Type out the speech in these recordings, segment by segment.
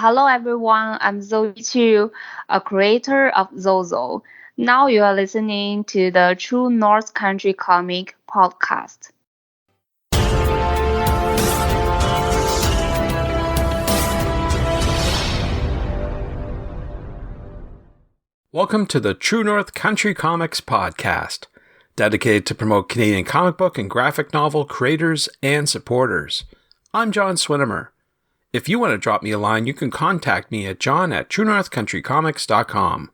Hello everyone, I'm Zoe Qiu, a creator of Zozo. Now you are listening to the True North Country Comic podcast. Welcome to the True North Country Comics podcast, dedicated to promote Canadian comic book and graphic novel creators and supporters. I'm John Swinimer. If you want to drop me a line, you can contact me at john@truenorthcountrycomics.com.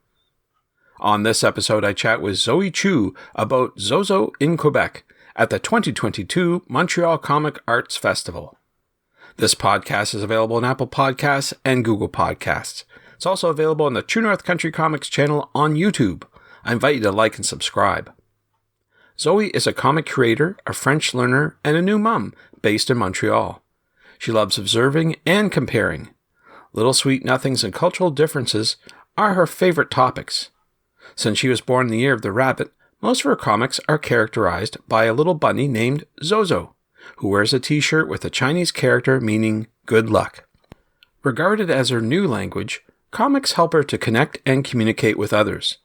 On this episode, I chat with Zoe Qiu about Zozo in Quebec at the 2022 Montreal Comic Arts Festival. This podcast is available on Apple Podcasts and Google Podcasts. It's also available on the True North Country Comics channel on YouTube. I invite you to like and subscribe. Zoe is a comic creator, a French learner, and a new mom based in Montreal. She loves observing and comparing. Little sweet nothings and cultural differences are her favorite topics. Since she was born in the year of the rabbit, most of her comics are characterized by a little bunny named Zozo, who wears a t-shirt with a Chinese character meaning good luck. Regarded as her new language, comics help her to connect and communicate with others.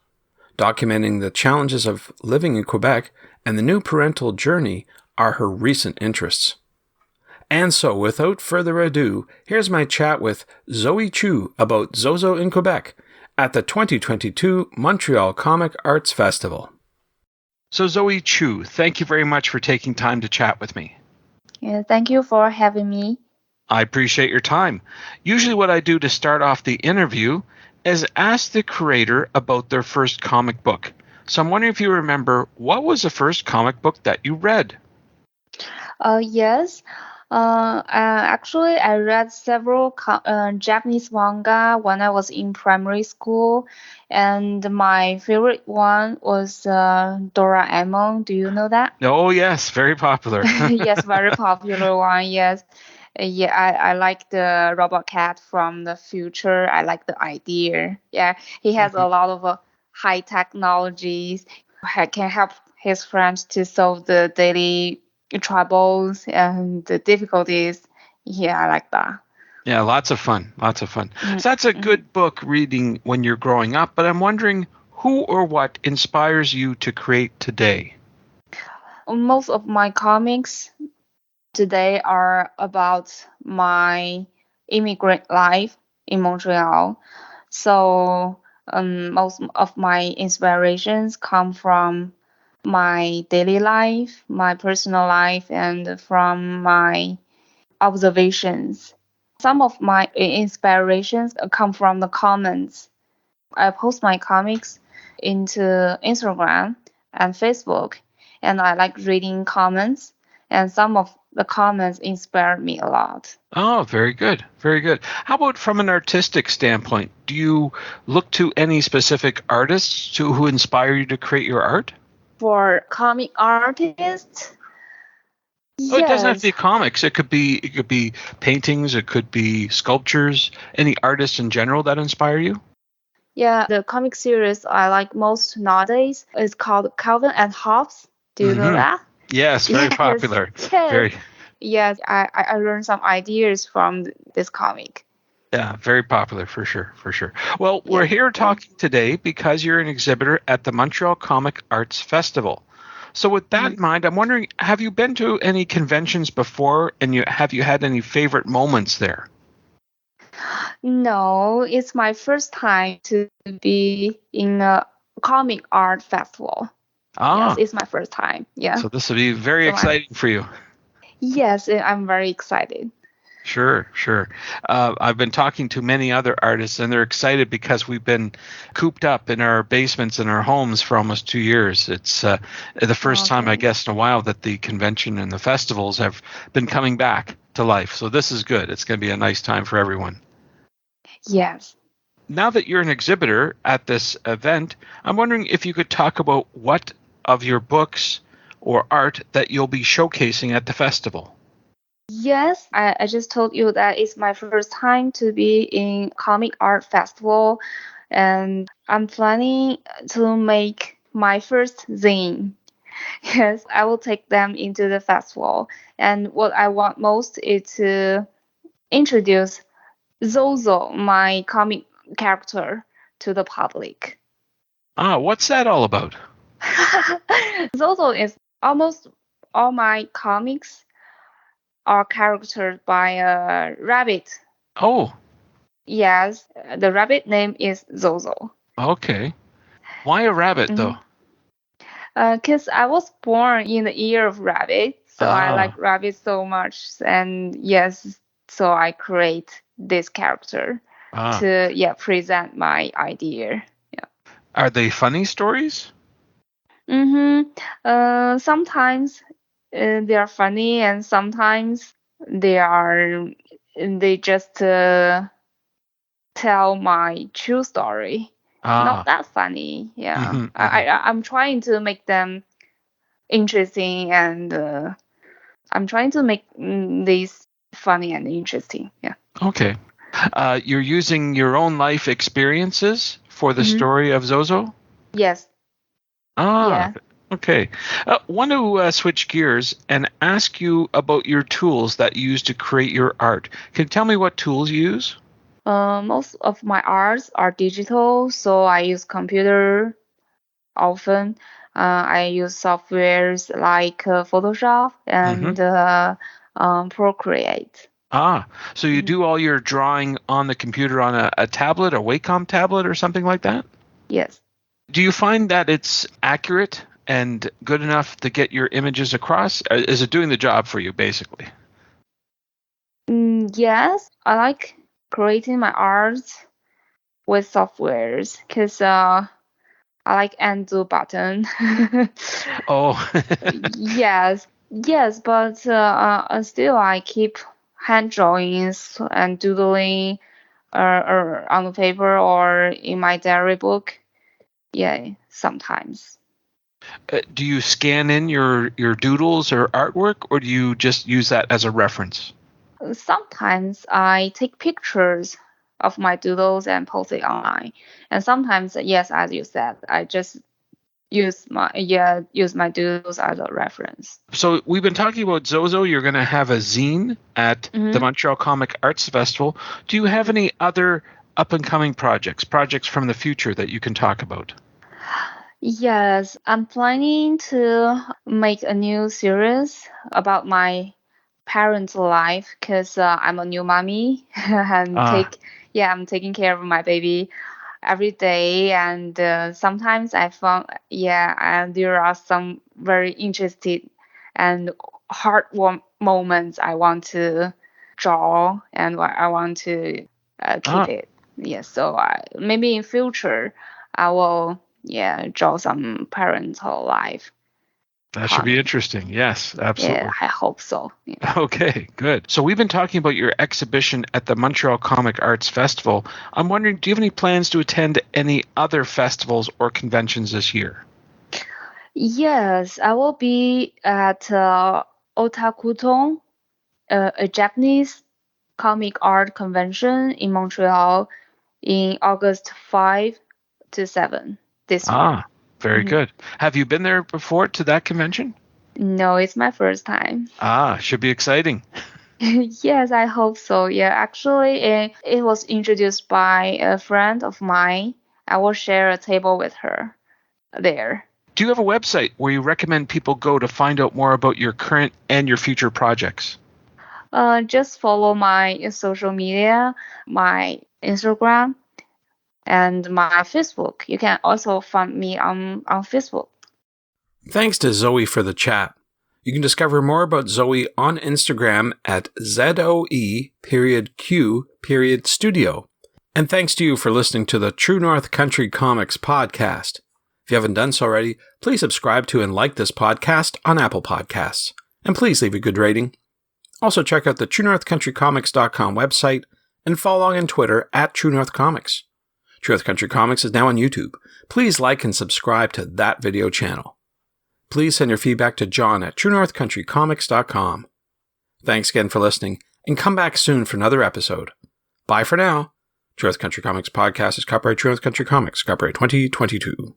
Documenting the challenges of living in Quebec and the new parental journey are her recent interests. And so, without further ado, here's my chat with Zoe Qiu about Zozo in Quebec at the 2022 Montreal Comic Arts Festival. So Zoe Qiu, thank you very much for taking time to chat with me. Yeah, thank you for having me. I appreciate your time. Usually what I do to start off the interview is ask the creator about their first comic book. So I'm wondering if you remember, what was the first comic book that you read? Yes. Actually, I read several Japanese manga when I was in primary school, and my favorite one was Doraemon. Do you know that? Oh, yes, very popular. Yes, very popular one. Yes. Yeah, I like the robot cat from the future. I like the idea. Yeah, he has a lot of high technologies. Can help his friends to solve the daily troubles and the difficulties. Yeah, I like that. Yeah, lots of fun. Lots of fun. So that's a good book reading when you're growing up, but I'm wondering who or what inspires you to create today? Most of my comics today are about my immigrant life in Montreal. So most of my inspirations come from my daily life, my personal life, and from my observations. Some of my inspirations come from the comments. I post my comics into Instagram and Facebook, and I like reading comments, and some of the comments inspire me a lot. Oh, very good. Very good. How about from an artistic standpoint? Do you look to any specific artists who inspire you to create your art? For comic artists, Oh, it doesn't have to yes. be comics. It could be paintings, it could be sculptures. Any artists in general that inspire you? Yeah, the comic series I like most nowadays is called Calvin and Hobbes. Do you know that? Yes, very Yes, popular. yes. Very Yes, I learned some ideas from this comic. Yeah, very popular for sure, for sure. Well, we're here talking today because you're an exhibitor at the Montreal Comic Arts Festival. So with that in mind, I'm wondering, have you been to any conventions before, and have you had any favorite moments there? No, it's my first time to be in a comic art festival. Ah, Yes, it's my first time. Yeah. so this will be very exciting for you. Yes, I'm very excited. Sure, sure. I've been talking to many other artists, and they're excited because we've been cooped up in our basements in our homes for almost 2 years. It's the first time, I guess, in a while that the convention and the festivals have been coming back to life. So this is good. It's going to be a nice time for everyone. Yes. Now that you're an exhibitor at this event, I'm wondering if you could talk about what of your books or art that you'll be showcasing at the festival. Yes, I just told you that it's my first time to be in comic art festival, and I'm planning to make my first zine. Yes, I will take them into the festival. And what I want most is to introduce Zozo, my comic character, to the public. What's that all about? Zozo is almost all my comics are charactered by a rabbit. Oh, Yes, the rabbit name is Zozo. okay. Why a rabbit, though? Because I was born in the year of rabbit, so I like Ah, rabbits so much, and yes, so I create this character ah. to present my idea. Yeah. Are they funny stories? Sometimes they are funny, and sometimes they just tell my true story. Not Ah. that funny. Yeah, Mm-hmm, mm-hmm. I'm trying to make them interesting, and I'm trying to make these funny and interesting. Yeah. Okay. You're using your own life experiences for the hmm story of Zozo? Yes. Ah, Yeah. okay. Want to switch gears and ask you about your tools that you use to create your art. Can you tell me what tools you use? Most of my arts are digital, so I use computer often. I use softwares like Photoshop Mm-hmm. and Procreate. So you Mhm. do all your drawing on the computer on a tablet, a Wacom tablet, or something like that? Yes. Do you find that it's accurate and good enough to get your images across? Is it doing the job for you, basically? Yes, I like creating my art with softwares because I like undo button. Oh, Yes, but still I keep hand drawings and doodling or on the paper or in my diary book. Yeah, sometimes. do you scan in your doodles or artwork, or do you just use that as a reference? Sometimes I take pictures of my doodles and post it online. And sometimes, yes, as you said, I just use my doodles as a reference. So we've been talking about Zozo. You're going to have a zine at the hmm Montreal Comic Arts Festival. Do you have any other up and coming projects from the future that you can talk about? Yes, I'm planning to make a new series about my parents' life because I'm a new mommy and Ah, I'm taking care of my baby every day, and sometimes I found and there are some very interesting and heartwarming moments I want to draw and I want to keep ah, it. Yes, so maybe in future I will draw some parental life that should be comic. interesting. Yes, Yeah, absolutely. I hope so. Yeah. Okay, good. So we've been talking about your exhibition at the Montreal Comic Arts Festival. I'm wondering, do you have any plans to attend any other festivals or conventions this year? Yes, I will be at Otakuton, a Japanese comic art convention in Montreal in August 5 to 7 this year. Ah, very hmm good. Have you been there before to that convention? No, it's my first time. Should be exciting. Yes, I hope so. Yeah, actually, it was introduced by a friend of mine. I will share a table with her there. Do you have a website where you recommend people go to find out more about your current and your future projects? Just follow my social media, my Instagram, and my Facebook. You can also find me on Facebook. Thanks to Zoe for the chat. You can discover more about Zoe on Instagram at ZOE.Q.Studio. And thanks to you for listening to the True North Country Comics podcast. If you haven't done so already, please subscribe to and like this podcast on Apple Podcasts. And please leave a good rating. Also check out the TrueNorthCountryComics.com website and follow along on Twitter at True North Comics. True North Country Comics is now on YouTube. Please like and subscribe to that video channel. Please send your feedback to John at TrueNorthCountryComics.com. Thanks again for listening, and come back soon for another episode. Bye for now. True North Country Comics Podcast is copyright True North Country Comics, copyright 2022.